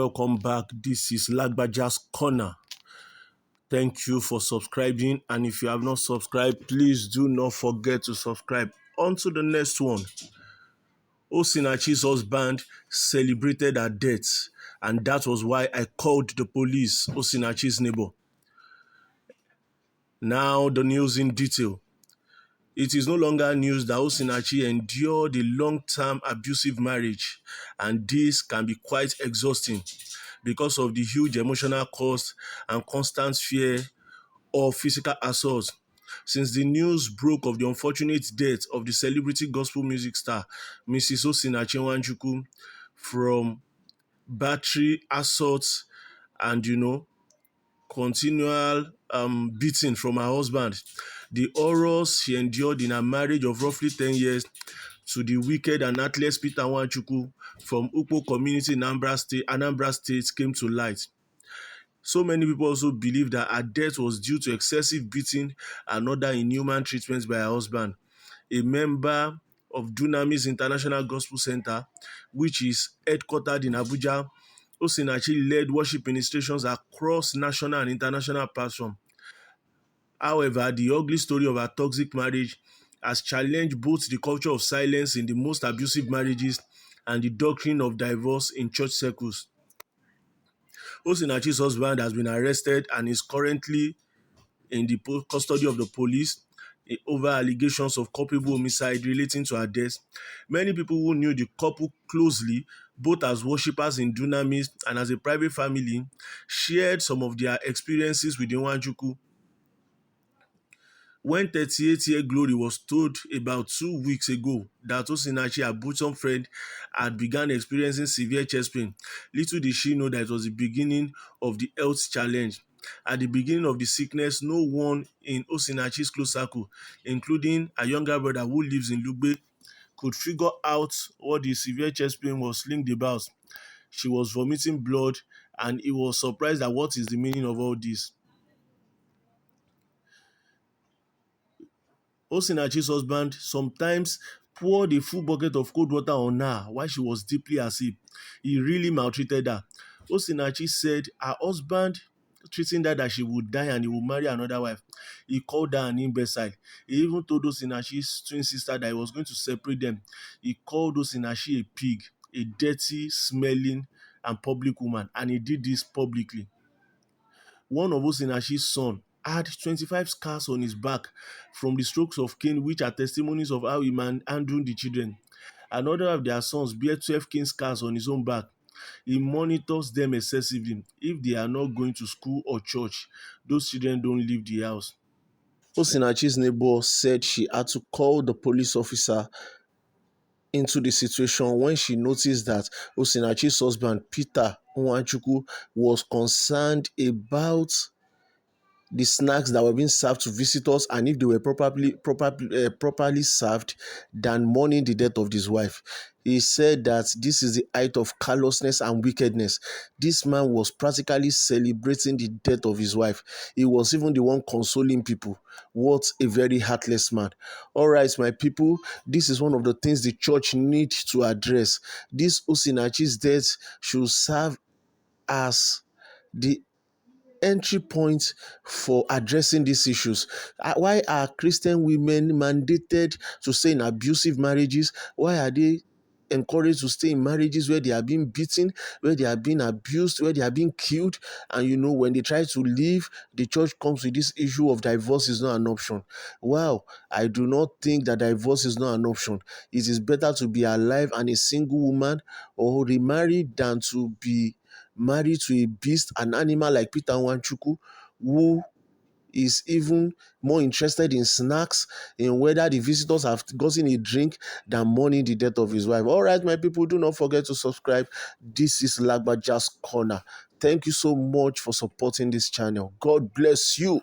welcome back. This is LAGBAJA'S Corner. Thank you for subscribing, and if you have not subscribed, please do not forget to subscribe. On to the next one. Osinachi's husband celebrated her death, and that was why I called the police, Osinachi's neighbor. Now the news in detail. It is no longer news that Osinachi endured a long-term abusive marriage, and this can be quite exhausting because of the huge emotional cost and constant fear of physical assault. Since the news broke of the unfortunate death of the celebrity gospel music star, Mrs. Osinachi nwachukwu, from battery assault and, continual beating from her husband, the horrors she endured in her marriage of roughly 10 years to the wicked and heartless Peter Nwachukwu from Ukpo community in Anambra State came to light. So many people also believe that her death was due to excessive beating and other inhuman treatments by her husband, a member of Dunamis International Gospel Center, which is headquartered in Abuja. Osinachi led worship ministrations across national and international platforms. However, the ugly story of her toxic marriage has challenged both the culture of silence in the most abusive marriages and the doctrine of divorce in church circles. Osinachi's husband has been arrested and is currently in the custody of the police over allegations of culpable homicide relating to her death. Many people who knew the couple closely, both as worshippers in Dunamis and as a private family, shared some of their experiences with the Nwachukwu. When 38-year Glory was told about 2 weeks ago that Osinachi, her bosom friend, had begun experiencing severe chest pain, little did she know that it was the beginning of the health challenge. At the beginning of the sickness, no one in Osinachi's close circle, including her younger brother who lives in Lugbe, could figure out what the severe chest pain was linked about. She was vomiting blood, and he was surprised at what is the meaning of all this. Osinachi's husband sometimes poured a full bucket of cold water on her while she was deeply asleep. He really maltreated her. Osinachi said her husband treating her that she would die and he would marry another wife. He called her an imbecile. He even told Osinachi's twin sister that he was going to separate them. He called Osinachi a pig, a dirty, smelling, and public woman, and he did this publicly. One of Osinachi's sons had 25 scars on his back from the strokes of cane, which are testimonies of how he handled the children. Another of their sons bear 12 cane scars on his own back. He monitors them excessively. If they are not going to school or church, those children don't leave the house. Osinachi's neighbor said she had to call the police officer into the situation when she noticed that Osinachi's husband, Peter Nwachukwu, was concerned about the snacks that were being served to visitors and if they were properly served than mourning the death of his wife. He said that this is the height of callousness and wickedness. This man was practically celebrating the death of his wife. He was even the one consoling people. What a very heartless man. All right, my people, this is one of the things the church needs to address. This Osinachi's death should serve as the entry point for addressing these issues. Why are Christian women mandated to stay in abusive marriages? Why are they encouraged to stay in marriages where they are being beaten, where they are being abused, where they are being killed? And when they try to leave, the church comes with this issue of divorce is not an option. Wow, I do not think that divorce is not an option. It is better to be alive and a single woman or remarried than to be married to a beast, an animal like Peter Nwachukwu, who is even more interested in snacks, in whether the visitors have gotten a drink, than mourning the death of his wife. All right, my people, do not forget to subscribe. This is LAGBAJA'S Corner. Thank you so much for supporting this channel. God bless you.